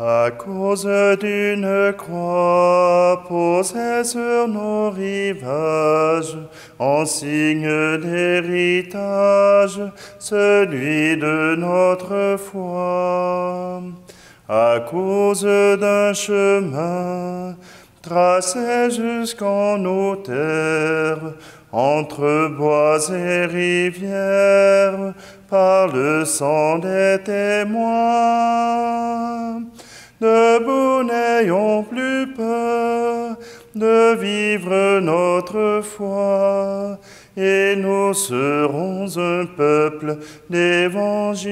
À cause d'une croix posée sur nos rivages, en signe d'héritage, celui de notre foi. À cause d'un chemin tracé jusqu'en nos terres, entre bois et rivières, par le sang des témoins. Debout, n'ayons plus peur de vivre notre foi, et nous serons un peuple d'évangile.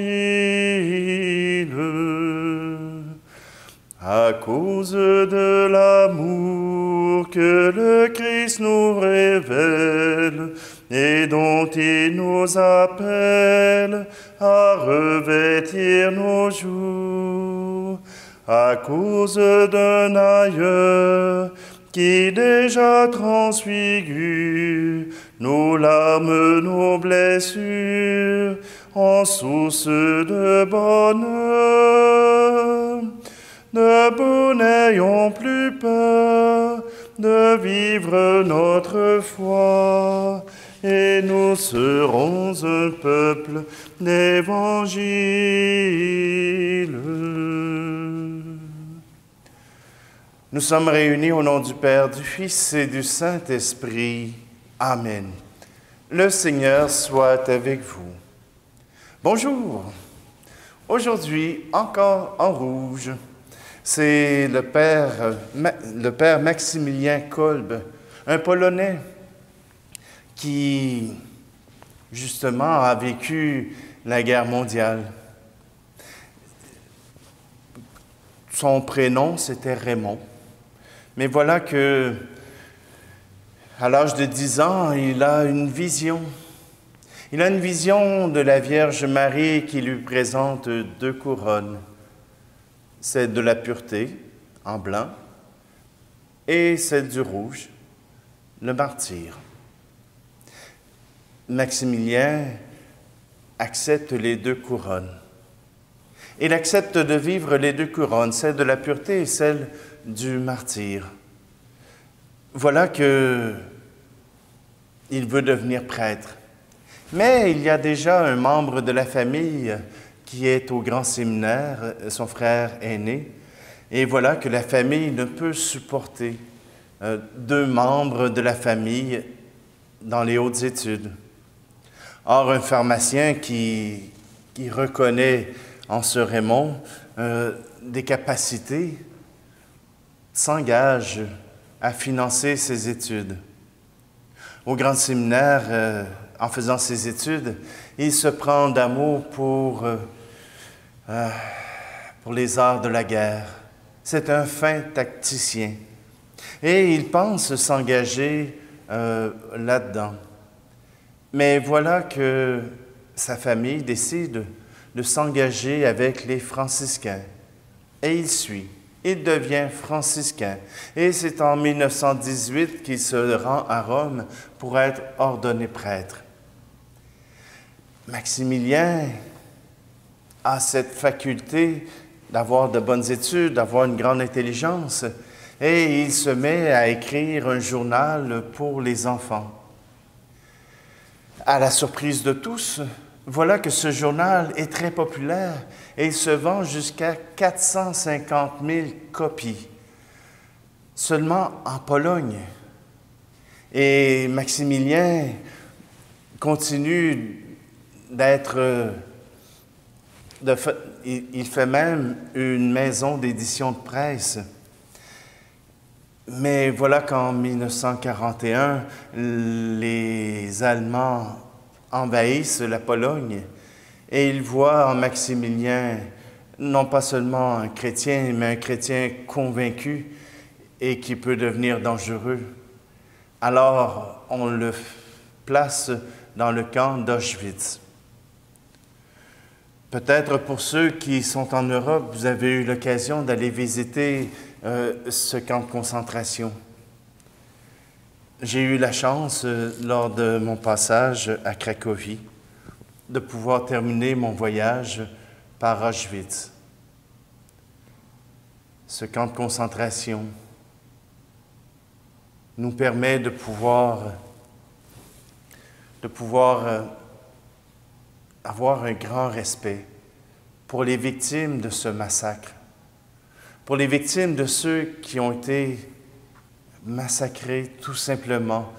À cause de l'amour que le Christ nous révèle et dont il nous appelle à revêtir nos jours, à cause d'un aïeux qui déjà transfigure nos larmes, nos blessures en source de bonheur. Debout, n'ayons plus peur de vivre notre foi, et nous serons un peuple d'évangile. Nous sommes réunis au nom du Père, du Fils et du Saint-Esprit. Amen. Le Seigneur soit avec vous. Bonjour. Aujourd'hui, encore en rouge, c'est le père Maximilien Kolbe, un Polonais qui, justement, a vécu la guerre mondiale. Son prénom, c'était Raymond. Mais voilà que, à l'âge de 10 ans, il a une vision. Il a une vision de la Vierge Marie qui lui présente 2 couronnes. Celle de la pureté, en blanc, et celle du rouge, le martyre. Maximilien accepte les 2 couronnes. Il accepte de vivre les 2 couronnes, celle de la pureté et celle du martyre. Voilà que il veut devenir prêtre. Mais il y a déjà un membre de la famille qui est au grand séminaire, son frère aîné, et voilà que la famille ne peut supporter 2 membres de la famille dans les hautes études. Or, un pharmacien qui reconnaît en ce Raymond des capacités s'engage à financer ses études. Au grand séminaire, en faisant ses études, il se prend d'amour pour les arts de la guerre. C'est un fin tacticien. Et il pense s'engager là-dedans. Mais voilà que sa famille décide de s'engager avec les franciscains. Et il suit. Il devient franciscain. Et c'est en 1918 qu'il se rend à Rome pour être ordonné prêtre. Maximilien a cette faculté d'avoir de bonnes études, d'avoir une grande intelligence, et il se met à écrire un journal pour les enfants. À la surprise de tous, voilà que ce journal est très populaire et il se vend jusqu'à 450 000 copies, seulement en Pologne. Et Maximilien continue il fait même une maison d'édition de presse. Mais voilà qu'en 1941, les Allemands envahissent la Pologne et ils voient en Maximilien non pas seulement un chrétien, mais un chrétien convaincu et qui peut devenir dangereux. Alors, on le place dans le camp d'Auschwitz. Peut-être pour ceux qui sont en Europe, vous avez eu l'occasion d'aller visiter ce camp de concentration. J'ai eu la chance, lors de mon passage à Cracovie, de pouvoir terminer mon voyage par Auschwitz. ce camp de concentration nous permet de pouvoir avoir un grand respect pour les victimes de ce massacre, pour les victimes de ceux qui ont été massacrés tout simplement,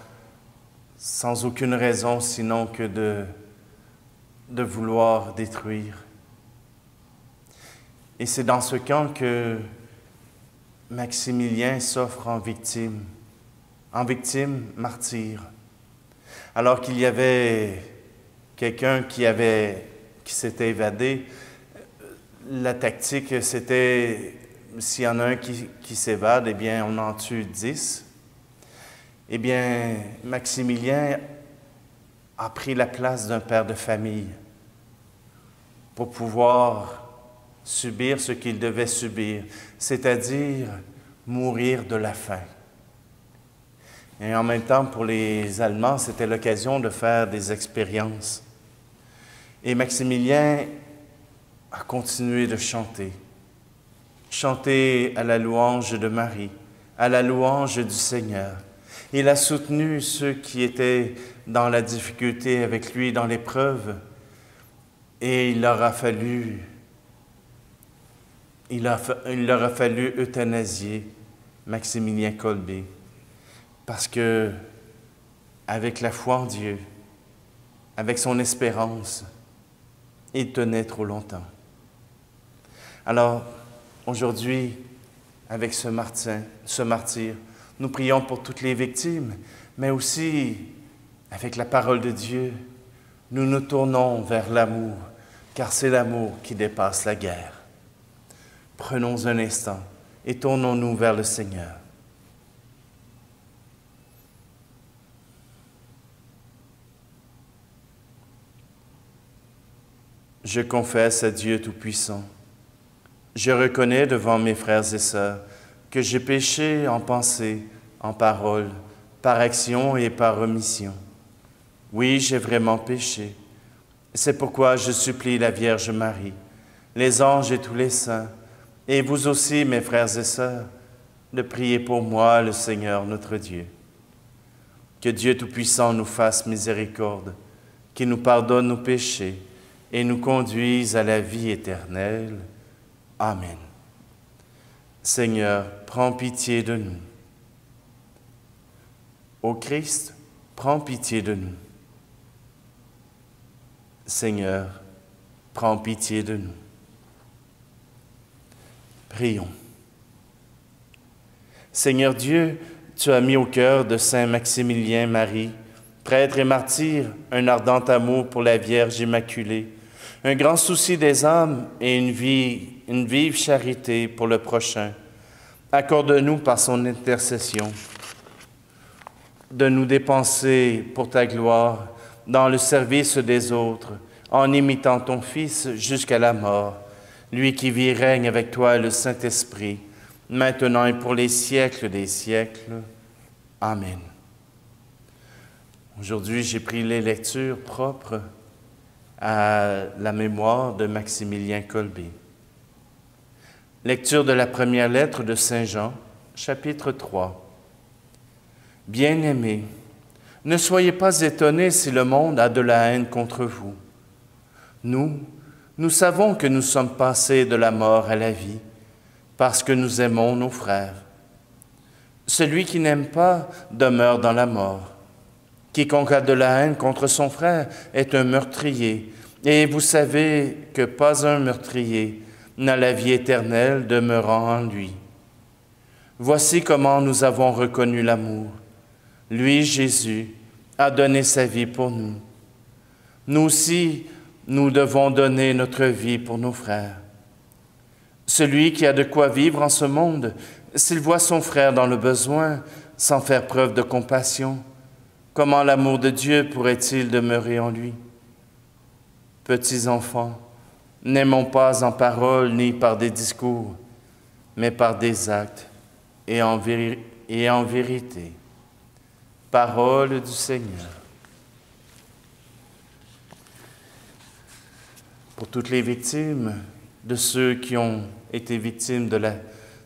sans aucune raison sinon que de vouloir détruire. Et c'est dans ce camp que Maximilien s'offre en victime martyr. Alors qu'il y avait quelqu'un qui s'était évadé, la tactique c'était, s'il y en a un qui s'évade, eh bien on en tue 10. Eh bien, Maximilien a pris la place d'un père de famille pour pouvoir subir ce qu'il devait subir, c'est-à-dire mourir de la faim. Et en même temps, pour les Allemands, c'était l'occasion de faire des expériences. Et Maximilien a continué de chanter à la louange de Marie, à la louange du Seigneur. Il a soutenu ceux qui étaient dans la difficulté avec lui, dans l'épreuve, et il leur a fallu euthanasier Maximilien Kolbe, parce que, avec la foi en Dieu, avec son espérance, il tenait trop longtemps. Alors, aujourd'hui, avec ce martyr, nous prions pour toutes les victimes, mais aussi, avec la parole de Dieu, nous nous tournons vers l'amour, car c'est l'amour qui dépasse la guerre. Prenons un instant et tournons-nous vers le Seigneur. Je confesse à Dieu Tout-Puissant. Je reconnais devant mes frères et sœurs que j'ai péché en pensée, en parole, par action et par omission. Oui, j'ai vraiment péché. C'est pourquoi je supplie la Vierge Marie, les anges et tous les saints, et vous aussi, mes frères et sœurs, de prier pour moi, le Seigneur notre Dieu. Que Dieu Tout-Puissant nous fasse miséricorde, qu'il nous pardonne nos péchés et nous conduise à la vie éternelle. Amen. Seigneur, prends pitié de nous. Ô Christ, prends pitié de nous. Seigneur, prends pitié de nous. Prions. Seigneur Dieu, tu as mis au cœur de Saint Maximilien Marie, prêtre et martyr, un ardent amour pour la Vierge Immaculée, un grand souci des âmes et une vive charité pour le prochain. Accorde-nous par son intercession de nous dépenser pour ta gloire dans le service des autres, en imitant ton Fils jusqu'à la mort, lui qui vit et règne avec toi et le Saint-Esprit, maintenant et pour les siècles des siècles. Amen. Aujourd'hui, j'ai pris les lectures propres à la mémoire de Maximilien Kolbe. Lecture de la première lettre de Saint Jean, chapitre 3. Bien-aimés, ne soyez pas étonnés si le monde a de la haine contre vous. Nous savons que nous sommes passés de la mort à la vie, parce que nous aimons nos frères. Celui qui n'aime pas demeure dans la mort. Quiconque a de la haine contre son frère est un meurtrier, et vous savez que pas un meurtrier n'a la vie éternelle demeurant en lui. Voici comment nous avons reconnu l'amour. Lui, Jésus, a donné sa vie pour nous. Nous aussi, nous devons donner notre vie pour nos frères. Celui qui a de quoi vivre en ce monde, s'il voit son frère dans le besoin, sans faire preuve de compassion, comment l'amour de Dieu pourrait-il demeurer en lui? Petits enfants, n'aimons pas en parole ni par des discours, mais par des actes et en vérité. Parole du Seigneur. Pour toutes les victimes, de ceux qui ont été victimes de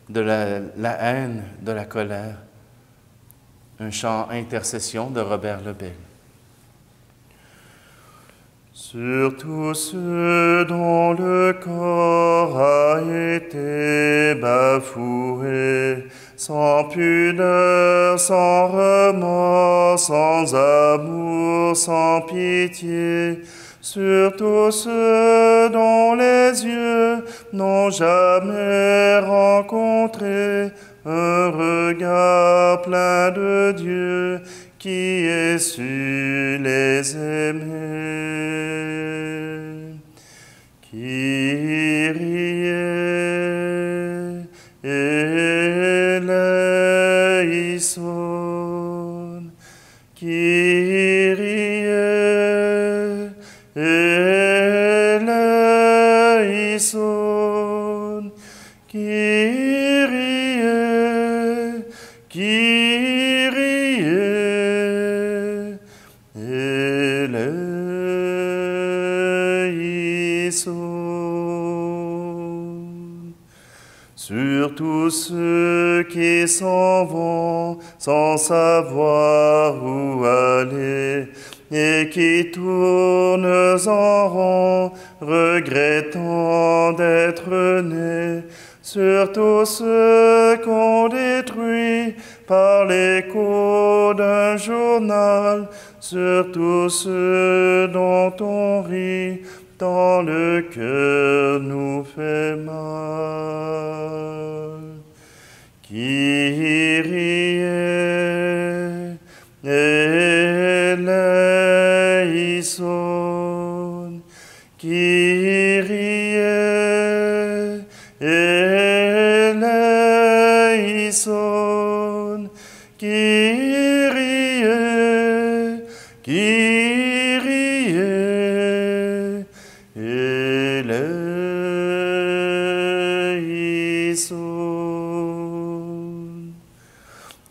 de la haine, de la colère. Un chant intercession de Robert Lebel. Sur tous ceux dont le corps a été bafoué, sans pudeur, sans remords, sans amour, sans pitié, sur tous ceux dont les yeux n'ont jamais rencontré un regard plein de Dieu qui ait su les aimer. Kyrie eleison, Kyrie eleison, Kyrie, Kyrie eleison. Sur tous ceux qui s'en vont sans savoir où aller et qui tournent en rond, regrettant d'être nés, sur tous ceux qu'on détruit par l'écho d'un journal, sur tous ceux dont on rit, tant le cœur nous fait mal. Kyrie eleison, Kyrie eleison, Kyrie, Kyrie eleison.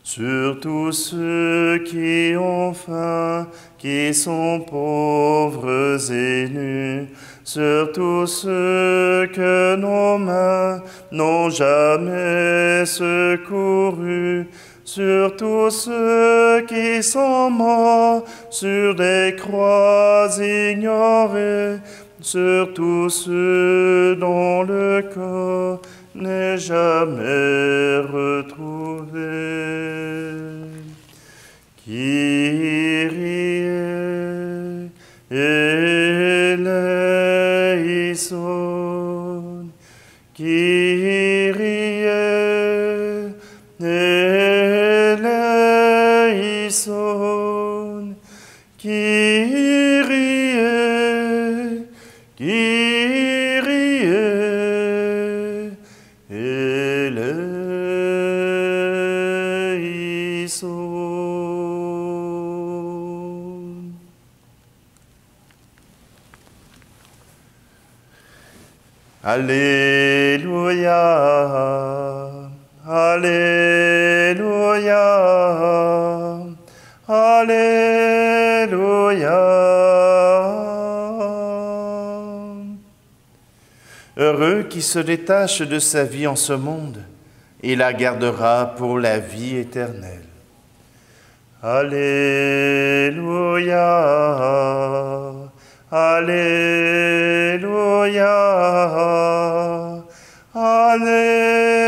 Sur tous ceux qui ont faim, qui sont pauvres et nus, sur tous ceux que nos mains n'ont jamais secourus, sur tous ceux qui sont morts sur des croix ignorées, sur tous ceux dont le corps n'est jamais retrouvé. Kyrie eleison, Kyrie eleison, Kyrie, Kyrie eleison. Alléluia, Alléluia, Alléluia. Heureux qui se détache de sa vie en ce monde et la gardera pour la vie éternelle. Alléluia, Alléluia, Alléluia.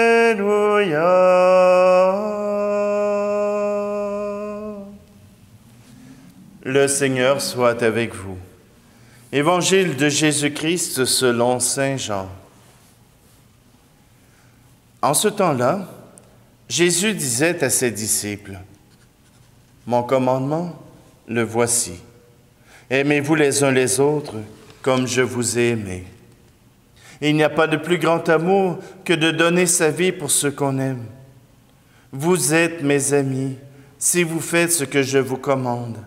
Le Seigneur soit avec vous. Évangile de Jésus-Christ selon saint Jean. En ce temps-là, Jésus disait à ses disciples, « Mon commandement, le voici. Aimez-vous les uns les autres comme je vous ai aimés. Il n'y a pas de plus grand amour que de donner sa vie pour ceux qu'on aime. Vous êtes mes amis si vous faites ce que je vous commande.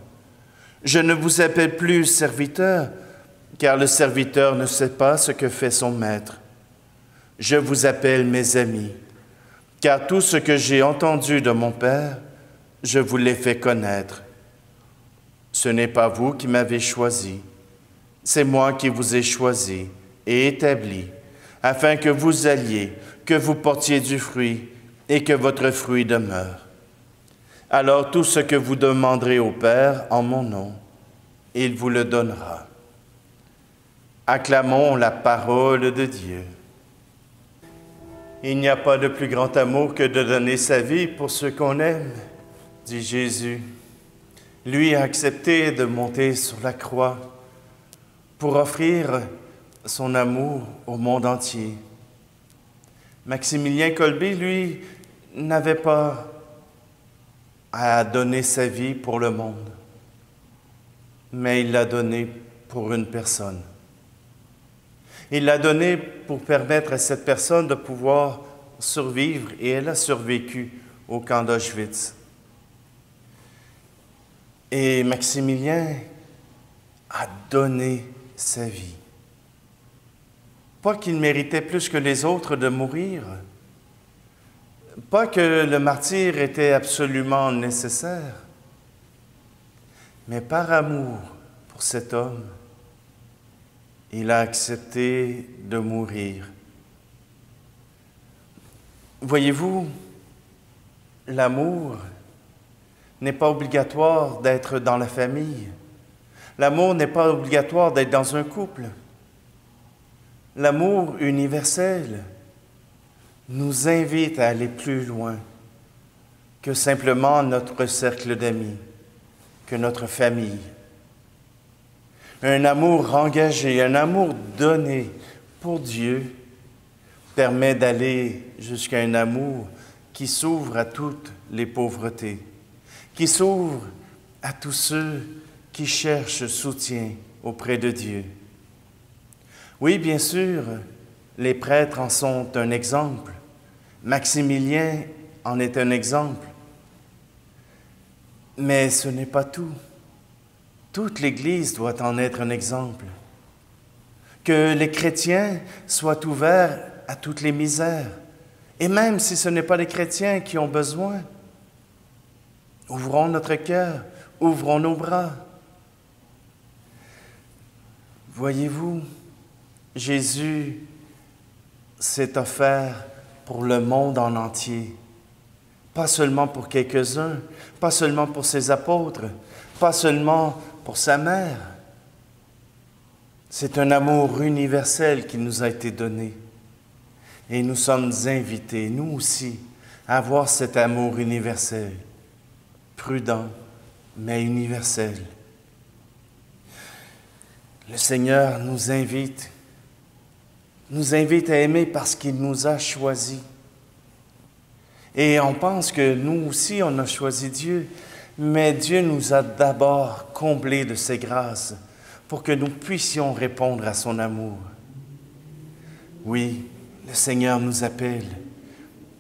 Je ne vous appelle plus serviteur, car le serviteur ne sait pas ce que fait son maître. Je vous appelle mes amis, car tout ce que j'ai entendu de mon Père, je vous l'ai fait connaître. Ce n'est pas vous qui m'avez choisi, c'est moi qui vous ai choisi et établi, afin que vous alliez, que vous portiez du fruit et que votre fruit demeure. Alors tout ce que vous demanderez au Père en mon nom, il vous le donnera. Acclamons la parole de Dieu. Il n'y a pas de plus grand amour que de donner sa vie pour ceux qu'on aime, dit Jésus. Lui a accepté de monter sur la croix pour offrir son amour au monde entier. Maximilien Kolbe, lui, n'avait pas à donner sa vie pour le monde, mais il l'a donné pour une personne. Il l'a donné pour permettre à cette personne de pouvoir survivre, et elle a survécu au camp d'Auschwitz. Et Maximilien a donné sa vie. Pas qu'il méritait plus que les autres de mourir, pas que le martyre était absolument nécessaire, mais par amour pour cet homme, il a accepté de mourir. Voyez-vous, l'amour n'est pas obligatoire d'être dans la famille. L'amour n'est pas obligatoire d'être dans un couple. L'amour universel nous invite à aller plus loin que simplement notre cercle d'amis, que notre famille. Un amour engagé, un amour donné pour Dieu permet d'aller jusqu'à un amour qui s'ouvre à toutes les pauvretés, qui s'ouvre à tous ceux qui cherchent soutien auprès de Dieu. Oui, bien sûr, les prêtres en sont un exemple. Maximilien en est un exemple. Mais ce n'est pas tout. Toute l'Église doit en être un exemple. Que les chrétiens soient ouverts à toutes les misères. Et même si ce n'est pas les chrétiens qui ont besoin, ouvrons notre cœur, ouvrons nos bras. Voyez-vous, Jésus s'est offert pour le monde en entier. Pas seulement pour quelques-uns, pas seulement pour ses apôtres, pas seulement pour sa mère. C'est un amour universel qui nous a été donné. Et nous sommes invités, nous aussi, à avoir cet amour universel, prudent, mais universel. Le Seigneur nous invite à aimer parce qu'il nous a choisis. Et on pense que nous aussi, on a choisi Dieu, mais Dieu nous a d'abord comblés de ses grâces pour que nous puissions répondre à son amour. Oui, le Seigneur nous appelle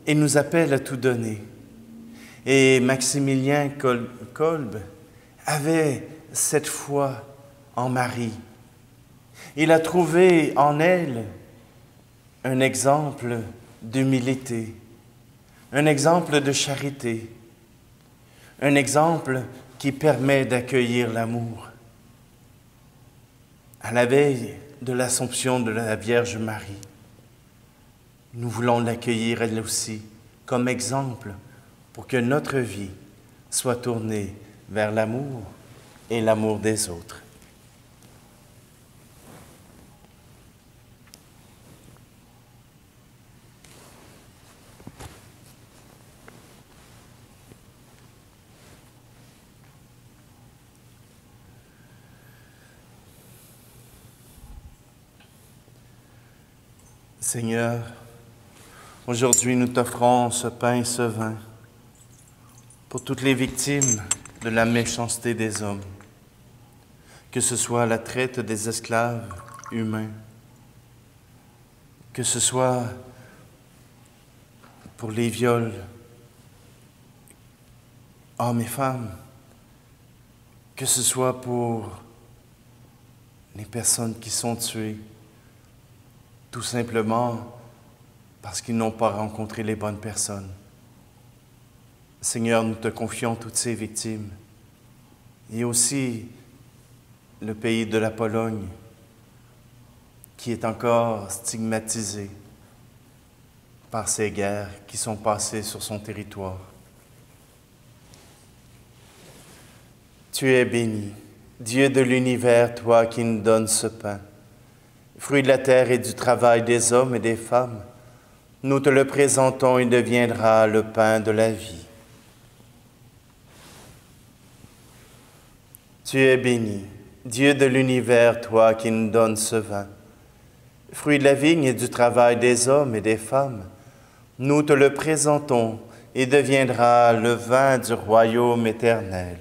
et nous appelle à tout donner. Et Maximilien Kolbe avait cette foi en Marie. Il a trouvé en elle un exemple d'humilité, un exemple de charité, un exemple qui permet d'accueillir l'amour. À la veille de l'Assomption de la Vierge Marie, nous voulons l'accueillir elle aussi comme exemple pour que notre vie soit tournée vers l'amour et l'amour des autres. Seigneur, aujourd'hui nous t'offrons ce pain et ce vin pour toutes les victimes de la méchanceté des hommes, que ce soit la traite des esclaves humains, que ce soit pour les viols, hommes et femmes, que ce soit pour les personnes qui sont tuées, tout simplement parce qu'ils n'ont pas rencontré les bonnes personnes. Seigneur, nous te confions toutes ces victimes et aussi le pays de la Pologne, qui est encore stigmatisé par ces guerres qui sont passées sur son territoire. Tu es béni, Dieu de l'univers, toi qui nous donnes ce pain, fruit de la terre et du travail des hommes et des femmes. Nous te le présentons, il deviendra le pain de la vie. Tu es béni, Dieu de l'univers, toi qui nous donnes ce vin, fruit de la vigne et du travail des hommes et des femmes. Nous te le présentons, il deviendra le vin du royaume éternel.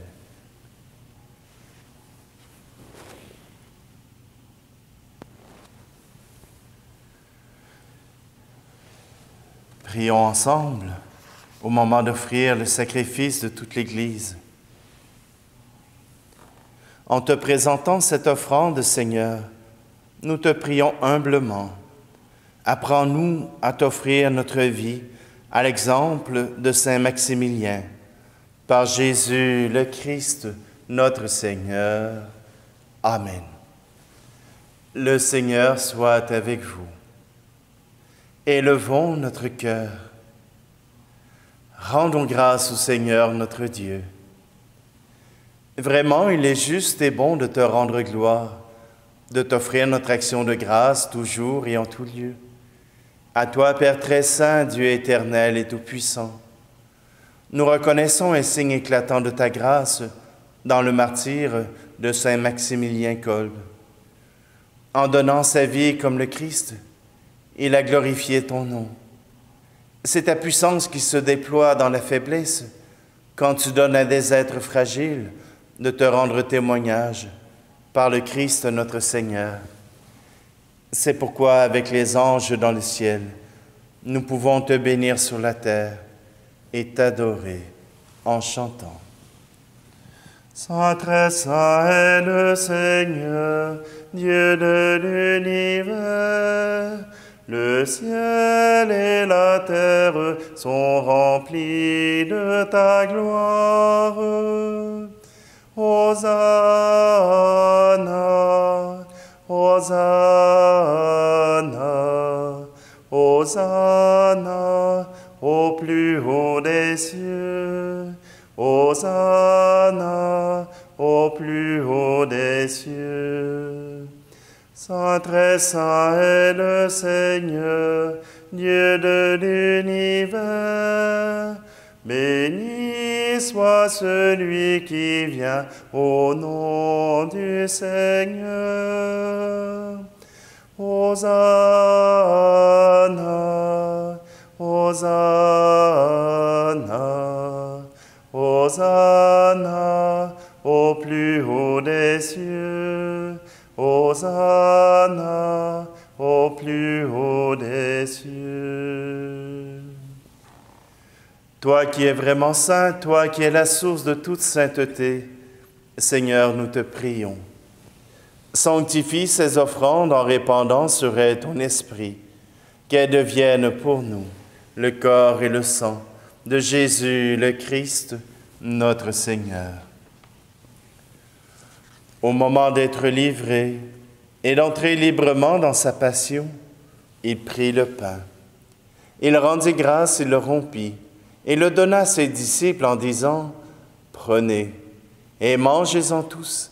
Prions ensemble au moment d'offrir le sacrifice de toute l'Église. En te présentant cette offrande, Seigneur, nous te prions humblement. Apprends-nous à t'offrir notre vie à l'exemple de Saint Maximilien. Par Jésus le Christ, notre Seigneur. Amen. Le Seigneur soit avec vous. Élevons notre cœur. Rendons grâce au Seigneur notre Dieu. Vraiment, il est juste et bon de te rendre gloire, de t'offrir notre action de grâce toujours et en tout lieu. À toi, Père très saint, Dieu éternel et tout-puissant, nous reconnaissons un signe éclatant de ta grâce dans le martyre de Saint Maximilien Kolbe. En donnant sa vie comme le Christ, il a glorifié ton nom. C'est ta puissance qui se déploie dans la faiblesse quand tu donnes à des êtres fragiles de te rendre témoignage par le Christ notre Seigneur. C'est pourquoi, avec les anges dans le ciel, nous pouvons te bénir sur la terre et t'adorer en chantant. Saint très saint est le Seigneur, Dieu de l'univers. Le ciel et la terre sont remplis de ta gloire. Hosanna, Hosanna, Hosanna au plus haut des cieux. Hosanna au plus haut des cieux. Saint très saint est le Seigneur, Dieu de l'univers. Béni soit celui qui vient au nom du Seigneur. Hosanna, Hosanna, Hosanna au plus haut des cieux. Hosanna au plus haut des cieux. Toi qui es vraiment saint, toi qui es la source de toute sainteté, Seigneur, nous te prions. Sanctifie ces offrandes en répandant sur elles ton esprit, qu'elles deviennent pour nous le corps et le sang de Jésus le Christ, notre Seigneur. Au moment d'être livré et d'entrer librement dans sa passion, il prit le pain. Il rendit grâce et le rompit, et le donna à ses disciples en disant, « Prenez et mangez-en tous,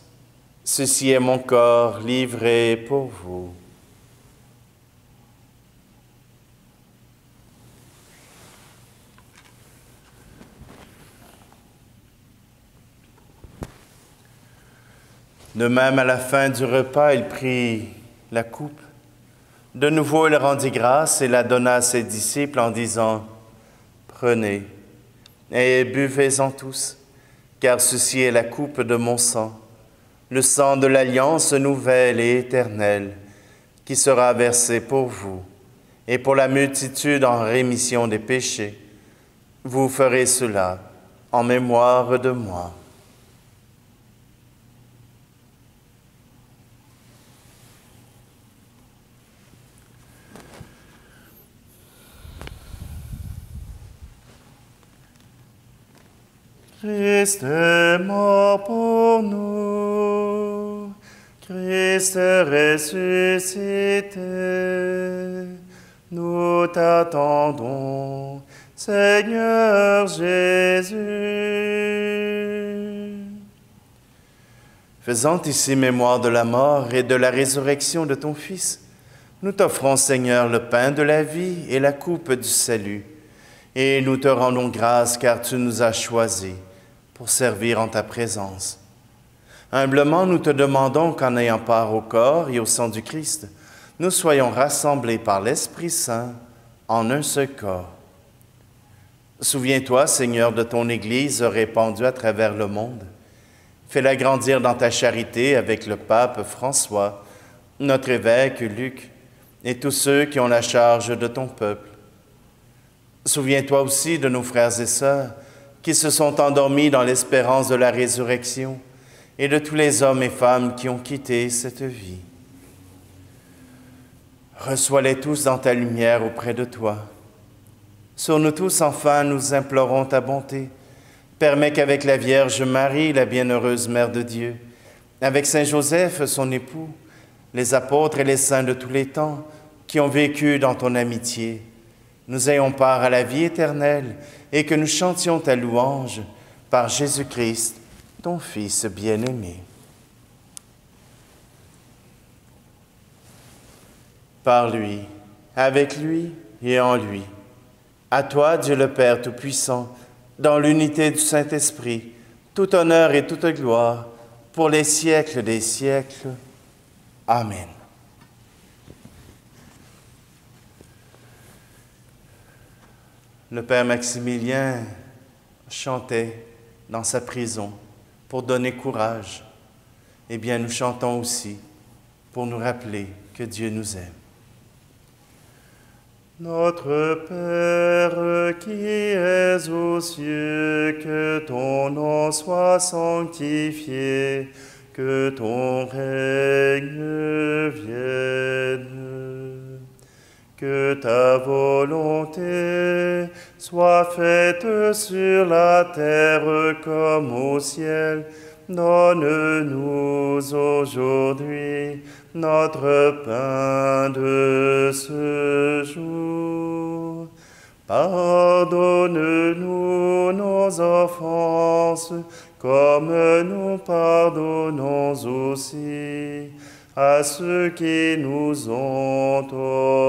ceci est mon corps livré pour vous. » De même, à la fin du repas, il prit la coupe. De nouveau, il rendit grâce et la donna à ses disciples en disant, « Prenez et buvez-en tous, car ceci est la coupe de mon sang, le sang de l'alliance nouvelle et éternelle, qui sera versé pour vous et pour la multitude en rémission des péchés. Vous ferez cela en mémoire de moi. » Christ est mort pour nous. Christ ressuscité, nous t'attendons, Seigneur Jésus. Faisant ici mémoire de la mort et de la résurrection de ton Fils, nous t'offrons, Seigneur, le pain de la vie et la coupe du salut, et nous te rendons grâce car tu nous as choisis pour servir en ta présence. Humblement, nous te demandons qu'en ayant part au corps et au sang du Christ, nous soyons rassemblés par l'Esprit Saint en un seul corps. Souviens-toi, Seigneur, de ton Église répandue à travers le monde. Fais-la grandir dans ta charité avec le pape François, notre évêque Luc, et tous ceux qui ont la charge de ton peuple. Souviens-toi aussi de nos frères et sœurs qui se sont endormis dans l'espérance de la résurrection, et de tous les hommes et femmes qui ont quitté cette vie. Reçois-les tous dans ta lumière auprès de toi. Sur nous tous, enfin, nous implorons ta bonté. Permets qu'avec la Vierge Marie, la bienheureuse Mère de Dieu, avec Saint Joseph, son époux, les apôtres et les saints de tous les temps qui ont vécu dans ton amitié, nous ayons part à la vie éternelle et que nous chantions ta louange par Jésus-Christ, ton Fils bien-aimé. Par lui, avec lui et en lui, à toi, Dieu le Père Tout-Puissant, dans l'unité du Saint-Esprit, tout honneur et toute gloire, pour les siècles des siècles. Amen. Le Père Maximilien chantait dans sa prison pour donner courage. Eh bien, nous chantons aussi pour nous rappeler que Dieu nous aime. Notre Père qui es aux cieux, que ton nom soit sanctifié, que ton règne vienne, que ta volonté soit faite sur la terre comme au ciel. Donne-nous aujourd'hui notre pain de ce jour. Pardonne-nous nos offenses, comme nous pardonnons aussi à ceux qui nous ont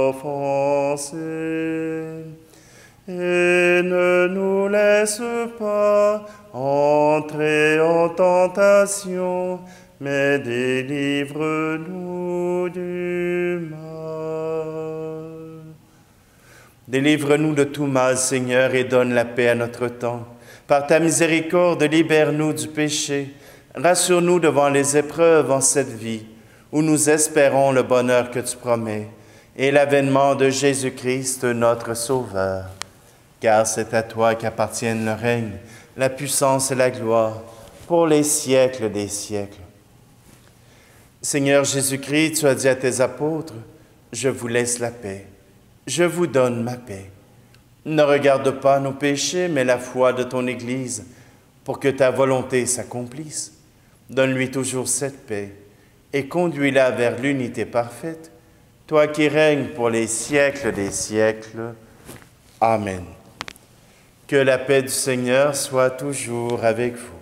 offensés. Et ne nous laisse pas entrer en tentation, mais délivre-nous du mal. Délivre-nous de tout mal, Seigneur, et donne la paix à notre temps. Par ta miséricorde, libère-nous du péché. Rassure-nous devant les épreuves en cette vie, où nous espérons le bonheur que tu promets, et l'avènement de Jésus-Christ, notre Sauveur. Car c'est à toi qu'appartiennent le règne, la puissance et la gloire, pour les siècles des siècles. Seigneur Jésus-Christ, tu as dit à tes apôtres, « Je vous laisse la paix, je vous donne ma paix. Ne regarde pas nos péchés, mais la foi de ton Église, pour que ta volonté s'accomplisse. Donne-lui toujours cette paix, et conduis-la vers l'unité parfaite, toi qui règnes pour les siècles des siècles. Amen. Que la paix du Seigneur soit toujours avec vous.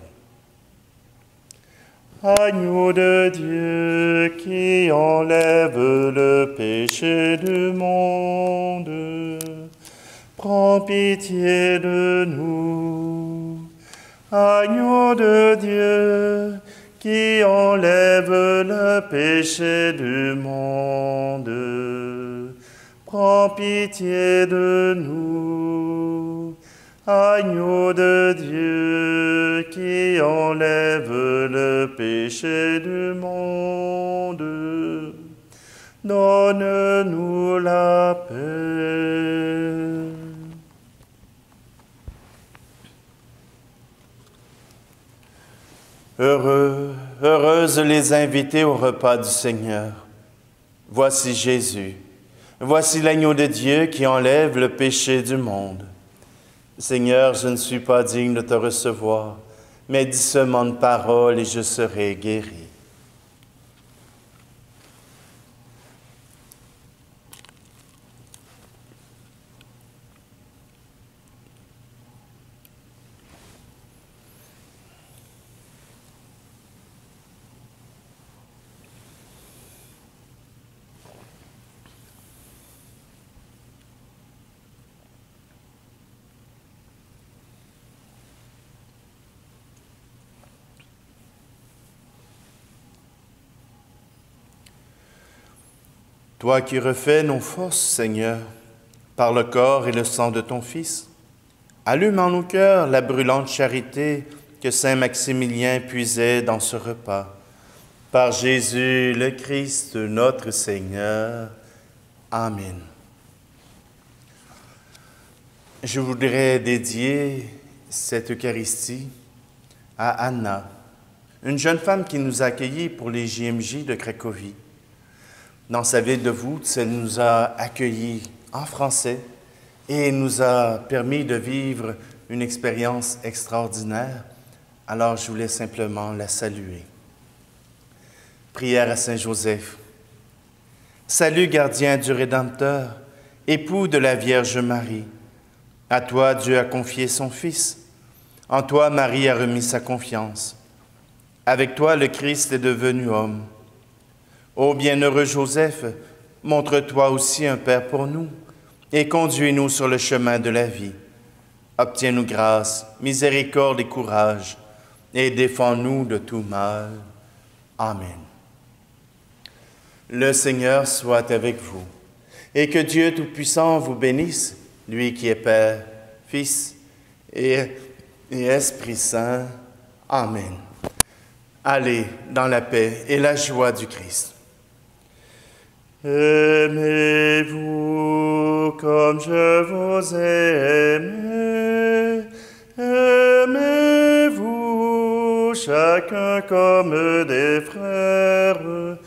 Agneau de Dieu qui enlève le péché du monde, prends pitié de nous. Agneau de Dieu qui enlève le péché du monde, prends pitié de nous. Agneau de Dieu qui enlève le péché du monde, donne-nous la paix. Heureuses les invités au repas du Seigneur. Voici Jésus, voici l'agneau de Dieu qui enlève le péché du monde. Seigneur, je ne suis pas digne de te recevoir, mais dis seulement une parole et je serai guéri. Toi qui refais nos forces, Seigneur, par le corps et le sang de ton Fils, allume en nos cœurs la brûlante charité que saint Maximilien puisait dans ce repas. Par Jésus le Christ, notre Seigneur. Amen. Je voudrais dédier cette Eucharistie à Anna, une jeune femme qui nous a accueillis pour les JMJ de Cracovie. Dans sa ville de Wódz, elle nous a accueillis en français et nous a permis de vivre une expérience extraordinaire. Alors je voulais simplement la saluer. Prière à Saint Joseph. Salut gardien du Rédempteur, époux de la Vierge Marie. À toi Dieu a confié son Fils. En toi Marie a remis sa confiance. Avec toi le Christ est devenu homme. Ô bienheureux Joseph, montre-toi aussi un Père pour nous et conduis-nous sur le chemin de la vie. Obtiens-nous grâce, miséricorde et courage et défends-nous de tout mal. Amen. Le Seigneur soit avec vous et que Dieu Tout-Puissant vous bénisse, lui qui est Père, Fils et Esprit Saint. Amen. Allez dans la paix et la joie du Christ. Aimez-vous comme je vous ai aimé. Aimez-vous chacun comme des frères.